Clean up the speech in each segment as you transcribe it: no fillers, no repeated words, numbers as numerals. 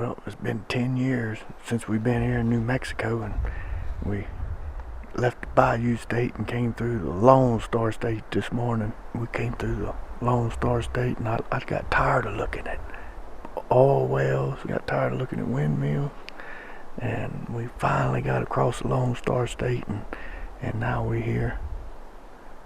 Well, it's been 10 years since we've been here in New Mexico, and we left the Bayou State and came through the Lone Star State this morning. We came through the Lone Star State, and I got tired of looking at oil wells, got tired of looking at windmills, and we finally got across the Lone Star State, and now we're here.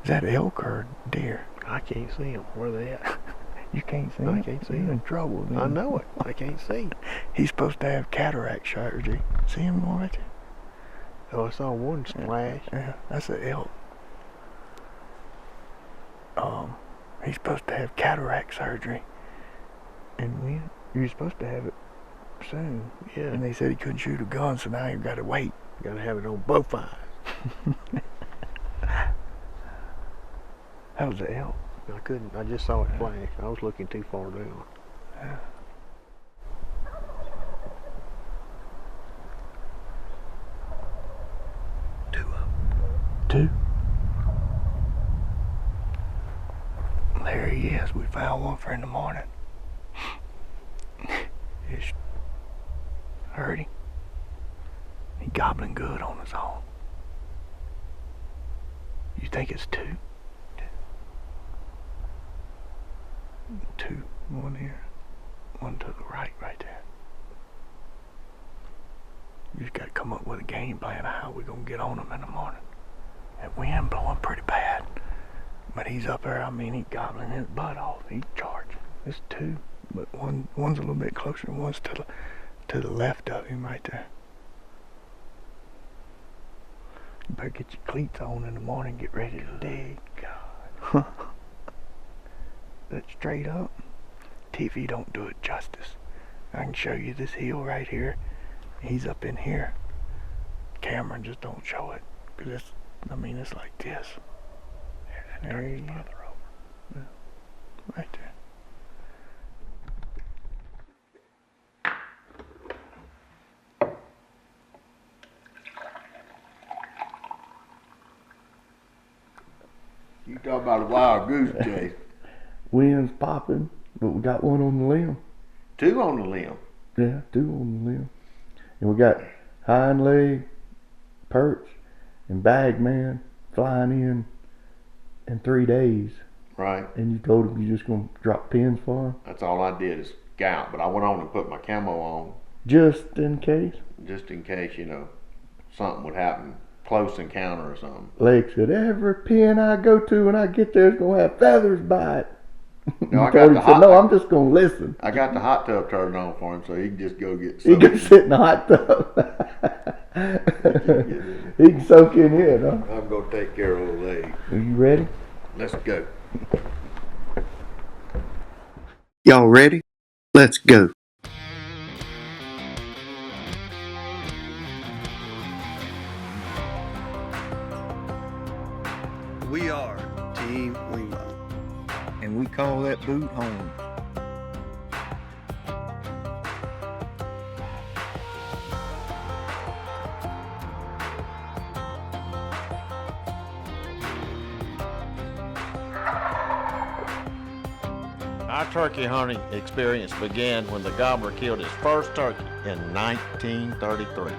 Is that elk or deer? I can't see them. Where they at? You can't see I him? can't see You're him. in trouble, man. I know it. I can't see. He's supposed to have cataract surgery. See him going right there? Oh, I saw one splash. Yeah, that's an elk. He's supposed to have cataract surgery, and you're supposed to have it soon. Yeah. And they said he couldn't shoot a gun, so now you've got to wait. Got to have it on both eyes. That was an elk. I couldn't. I just saw it flash. I was looking too far down. Yeah. Two of them. Two. There he is. We found one for in the morning. It's heard him. He gobbling good on his own. You think it's two? Two. One here. One to the right there. You just gotta come up with a game plan of how we're gonna get on them in the morning. That wind blowing pretty bad. But he's up there, I mean, he's gobbling his butt off. He's charging. It's two, but one's a little bit closer and one's to the left of him right there. You better get your cleats on in the morning, get ready to dig. God. That straight up, TV don't do it justice. I can show you this hill right here. He's up in here. Camera just don't show it. Cause it's like this. There he is. Yeah. Right there. You talk about a wild goose chase. Wind's popping, but we got one on the limb. Two on the limb. Yeah, two on the limb. And we got hind leg, perch, and bag man flying in 3 days. Right. And you told him you're just going to drop pins for him? That's all I did is scout, but I went on and put my camo on. Just in case? Just in case, something would happen. Close encounter or something. Leg said, every pin I go to when I get there is going to have feathers by it. No, I told him, no, I'm just going to listen. I got the hot tub turned on for him so he can just go get He can sit in the hot tub. He can soak in here, huh? I'm going to take care of old leg. Are you ready? Let's go. Y'all ready? Let's go. We are Team Wingbone. And we call that boot home. Our turkey hunting experience began when the Gobbler killed his first turkey in 1933.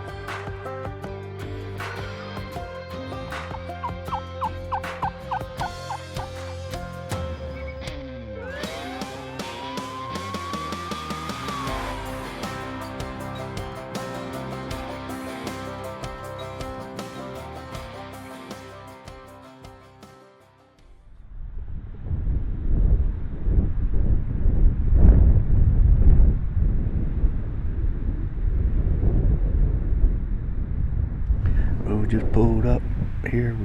We just pulled up here.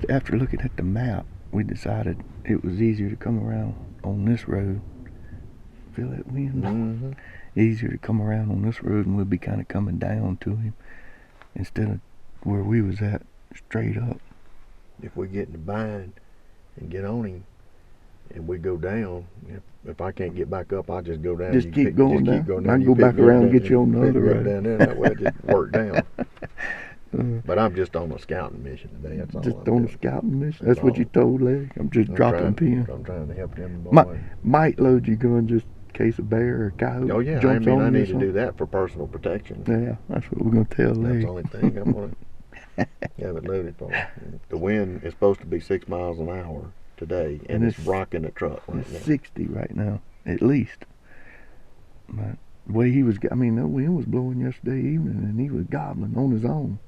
After looking at the map, we decided it was easier to come around on this road. Feel that wind? Mm-hmm. Easier to come around on this road, and we'll be kind of coming down to him instead of where we was at, straight up. If we get in the bind and get on him, and we go down, if I can't get back up, I'll just go down. Just keep going down. I can go back around and get you on the other road. Down there, that way I just work down. But I'm just on a scouting mission today. That's all. Just I'm on doing. a scouting mission. That's what you told Leg. I'm just dropping pins. I'm trying to help them boys. Might load your gun just case a bear or a coyote Oh yeah, I jumps mean, on I you or need to do something. that for personal protection. Yeah, that's what we're gonna tell That's Lee. the only thing I'm gonna have it loaded for. The wind is supposed to be 6 miles an hour today, and it's rocking the truck right It's now. 60 right now, at least. But the way he was, I mean, the wind was blowing yesterday evening, and he was gobbling on his own,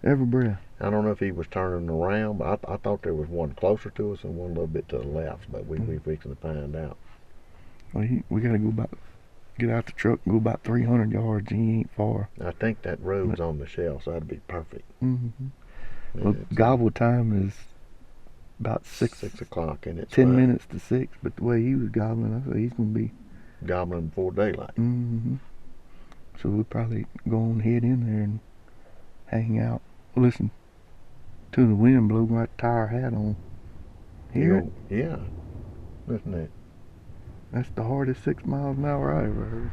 every breath. I don't know if he was turning around, but I thought there was one closer to us and one a little bit to the left, but we fixing to find out. Well, we gotta get out the truck and go about 300 yards. He ain't far. I think that road's on the shelf, so that'd be perfect. Well, gobble time is about 6 o'clock, and it's 10 fine. minutes to 6. But the way he was gobbling, I said he's gonna be Gobbling before daylight. So we'll probably go on head in there and hang out, listen to the wind blow, right, tie our hat on. Hear it? Yeah. Listen to that. That's the hardest 6 miles an hour I ever heard.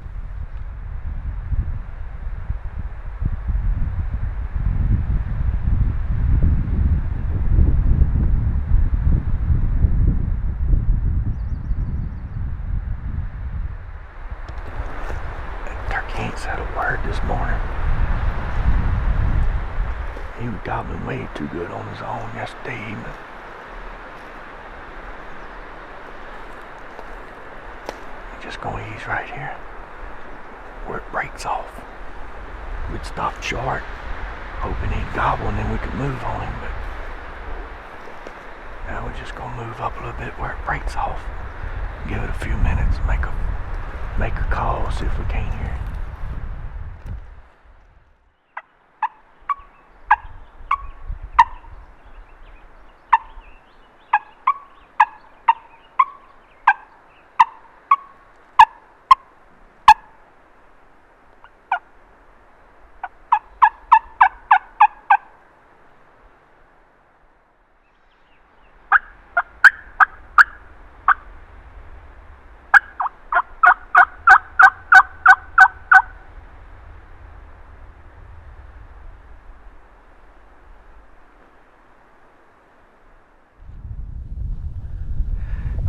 That turkey ain't said a word this morning. He was gobbling way too good on his own yesterday evening. Just gonna ease right here where it breaks off. We'd stop short, hoping he'd gobble, and then we could move on him, but now we're just gonna move up a little bit where it breaks off. Give it a few minutes, make a call, see if we can't hear it.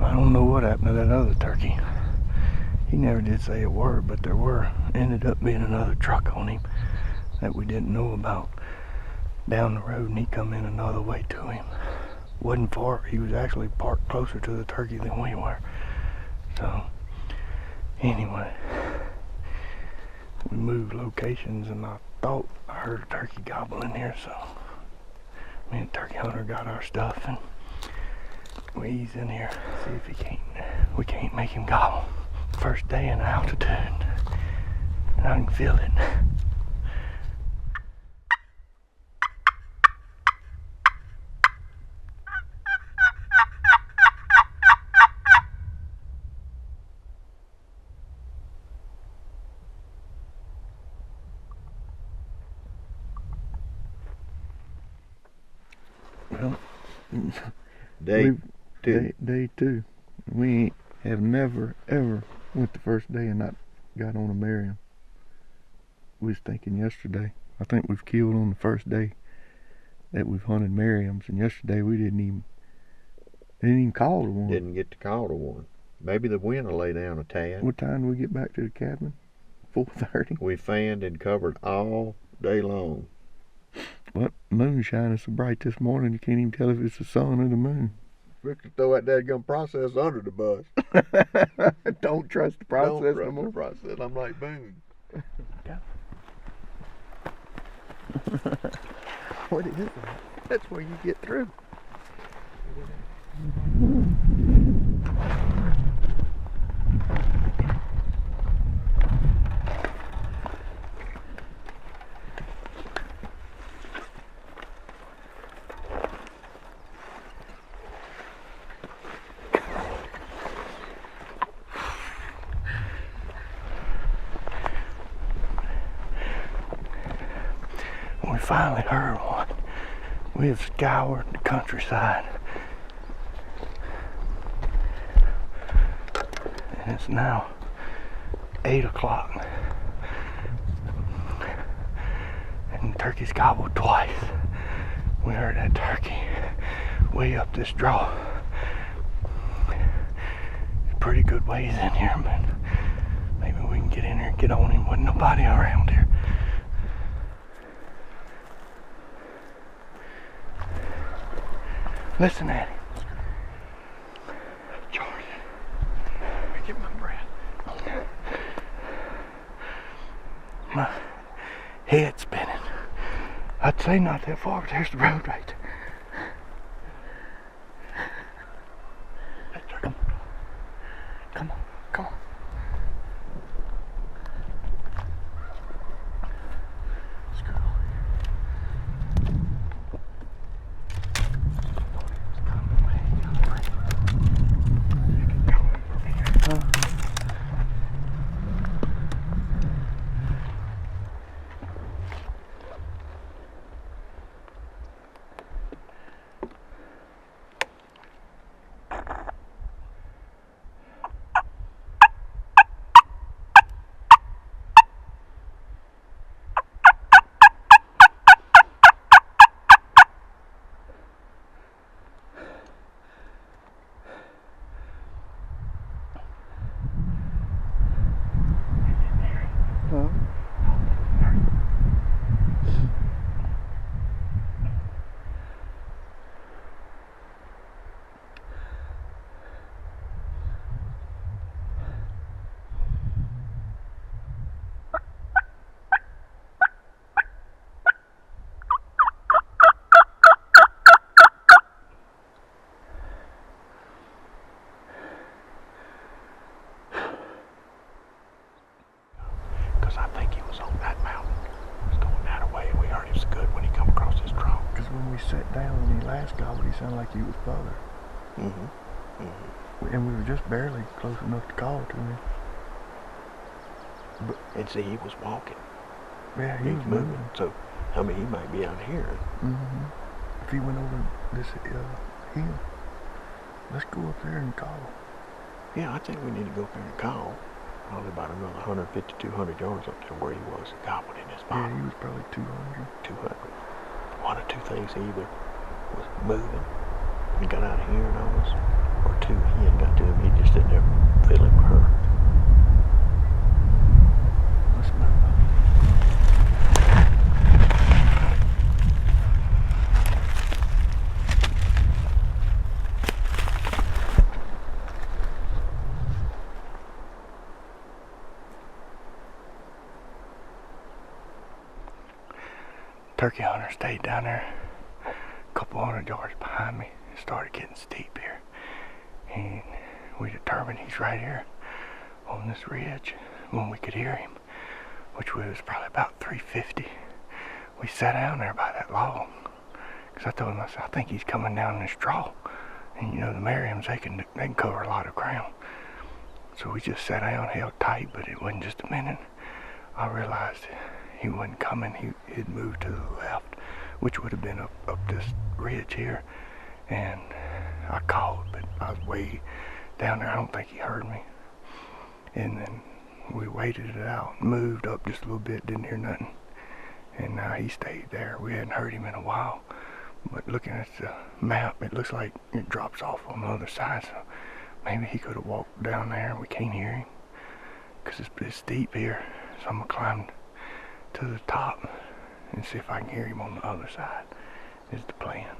I don't know what happened to that other turkey. He never did say a word, but there ended up being another truck on him that we didn't know about down the road, and he come in another way to him. Wasn't far. He was actually parked closer to the turkey than we were. So anyway, we moved locations, and I thought I heard a turkey gobble in here, so me and Turkey Hunter got our stuff and we ease in here, see if we can't make him gobble. First day in altitude, and I can feel it. Well, Day two. We have never ever went the first day and not got on a Merriam. We was thinking yesterday. I think we've killed on the first day that we've hunted Merriams, and yesterday we didn't even call to one. Didn't get to call to one. Maybe the wind will lay down a tad. What time did we get back to the cabin? 4:30. We fanned and covered all day long. But moon shining so bright this morning you can't even tell if it's the sun or the moon. We could throw that dadgum process under the bus. Don't trust the process Don't trust no more. the process. I'm like, boom. What is that? That's where you get through. We finally heard one. We have scoured the countryside, and it's now 8 o'clock, and the turkey's gobbled twice. We heard that turkey way up this draw. It's pretty good ways in here, but and get in there and get on him. Wasn't nobody around here. Listen at him. George, let me get my breath. My head's spinning. I'd say not that far, but there's the road right there. Hey, come on. Come on. Come on. Let's go. I think he was on that mountain. He was going that way. We heard it was good when he come across his trunk. Because when we sat down and he last gobbled, he sounded like he was further. And we were just barely close enough to call to him. But, and see, he was walking. Yeah, he was moving. So, I mean, he might be out here. If he went over this hill, let's go up there and call. Yeah, I think we need to go up there and call. Probably about another 150, 200 yards up there where he was gobbled in his body. Yeah, he was probably 200. 200. One or two things, he either was moving when he got out of here and all this, or two, he hadn't got to him, he just sitting there fiddling with her. Let's move. Turkey hunter stayed down there a couple hundred yards behind me. It started getting steep here, and we determined he's right here on this ridge when we could hear him, which was probably about 350. We sat down there by that log because I told him, I said, I think he's coming down this draw, and you know the Merriams, they can cover a lot of ground. So we just sat down, held tight, but it wasn't just a minute. I realized he wasn't coming. He'd moved to the left, which would have been up this ridge here. And I called, but I was way down there. I don't think he heard me. And then we waited it out, moved up just a little bit, didn't hear nothing. And now he stayed there. We hadn't heard him in a while. But looking at the map, it looks like it drops off on the other side. So maybe he could have walked down there and we can't hear him, because it's steep here. So I'm going to climb to the top and see if I can hear him on the other side, is the plan.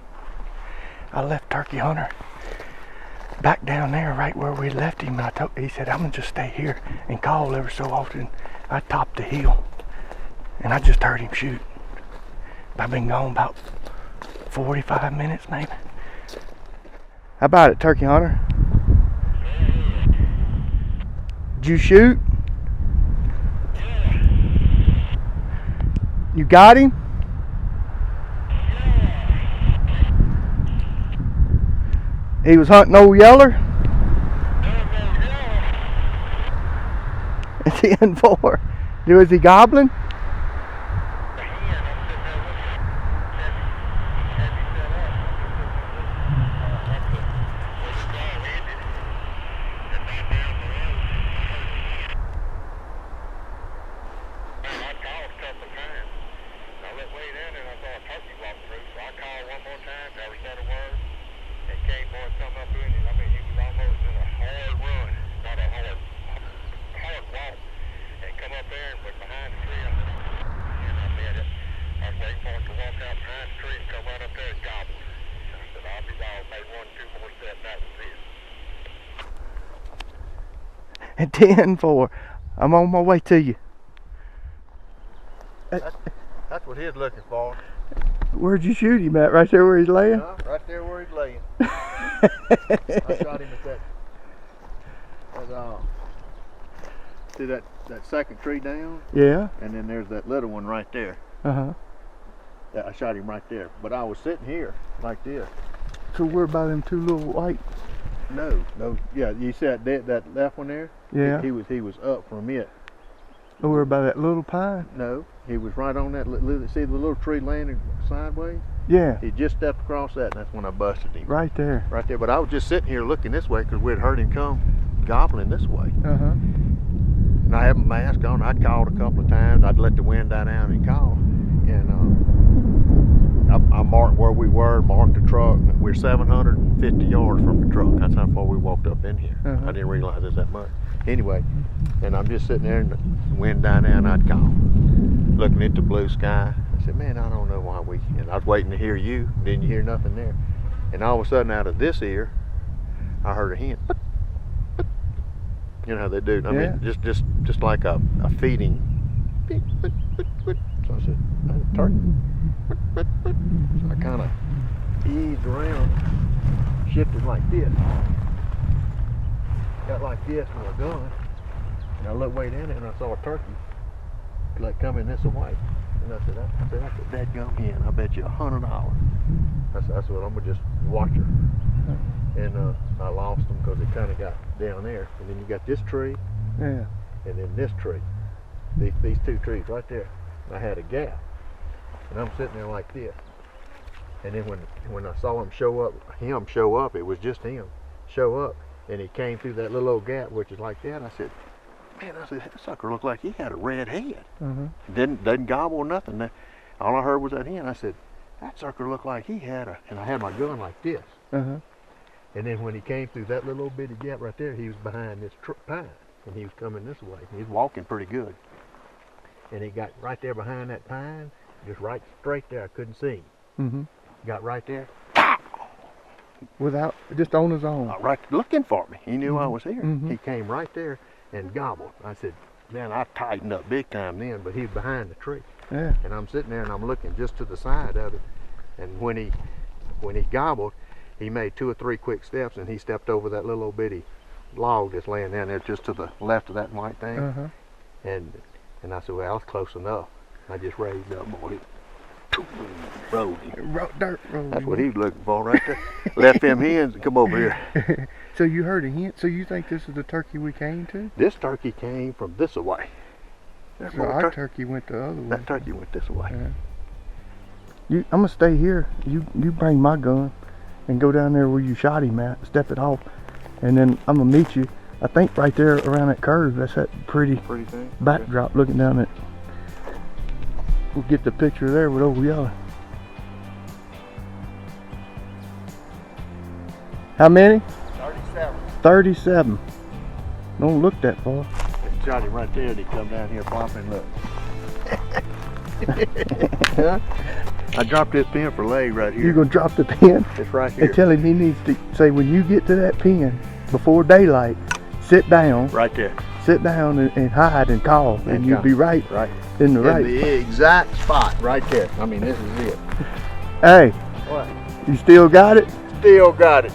I left Turkey Hunter back down there right where we left him. He said, I'm going to just stay here and call every so often. I topped the hill and I just heard him shoot. I've been gone about 45 minutes maybe. How about it, Turkey Hunter? Did you shoot? You got him? He was hunting Old Yeller? Is he in for? Was he gobbling? 10-4. I'm on my way to you. That's what he's looking for. Where'd you shoot him at? Right there where he's laying? Right there where he's laying. I shot him at that. See that second tree down? Yeah. And then there's that little one right there. Uh-huh. Yeah, I shot him right there. But I was sitting here like this. So where about them two little white? No. Yeah, you see that left one there? Yeah. He was up from it. Where about that little pine? No, he was right on that. See the little tree landing sideways? Yeah. He just stepped across that, and that's when I busted him. Right there. Right there. But I was just sitting here looking this way because we'd heard him come gobbling this way. Uh-huh. And I had my mask on. I'd called a couple of times. I'd let the wind die down and call. And I marked where we were, marked the truck. We're 750 yards from the truck. That's how far we walked up in here. Uh-huh. I didn't realize it was that much. Anyway, and I'm just sitting there and the wind died down. I'd call, looking at the blue sky. I said, man, I don't know why we, and I was waiting to hear you. Didn't you hear nothing there? And all of a sudden out of this ear, I heard a hen. You know how they do. I mean, just like a feeding. So I said, turkey. So I kind of eased around, shifted like this. Got like this with a gun. And I looked way down there and I saw a turkey like coming this way. And I said, that's a dadgum hen. I bet you $100. I said, well, I'm gonna just watch her. And I lost them because it kind of got down there. And then you got this tree. Yeah. And then this tree. These two trees right there. I had a gap. And I'm sitting there like this. And then when I saw him show up, it was just him show up. And he came through that little old gap, which is like that. I said, man, that sucker looked like he had a red head. Uh-huh. Didn't gobble or nothing. All I heard was that hen. I said, that sucker looked like he had and I had my gun like this. Uh-huh. And then when he came through that little old bitty gap right there, he was behind this pine. And he was coming this way. He was walking pretty good. And he got right there behind that pine, just right straight there. I couldn't see him. Mm-hmm. Got right there. Without, just on his own. Right looking for me. He knew I was here. Mm-hmm. He came right there and gobbled. I said, man, I tightened up big time then, but he was behind the tree. Yeah. And I'm sitting there and I'm looking just to the side of it. And when he gobbled, he made 2 or 3 quick steps and he stepped over that little old bitty log that's laying down there just to the left of that white thing. Uh-huh. And I said, well, that's close enough. I just raised up, boy. Rolled him. Dirt road. That's what he was looking for right there. Left them hens and come over here. So you heard a hen. So you think this is the turkey we came to? This turkey came from this way. That So our turkey went the other way. That turkey went this way. Yeah. I'm gonna stay here. You bring my gun and go down there where you shot him at. Step it off, and then I'm gonna meet you. I think right there around that curve. That's that pretty thing. backdrop looking down it. We'll get the picture there with Old Yeller. How many? 37. 37. Don't look that far. Shot him right there and he come down here popping. Look. I dropped this pin for leg right here. You're gonna drop the pin It's right here. and tell him he needs to say when you get to that pin before daylight, sit down. Right there. Sit down and hide and call, and you'll call. be right Right. in the right. The exact spot right there. I mean, this is it. Hey, What? you still got it? Still got it.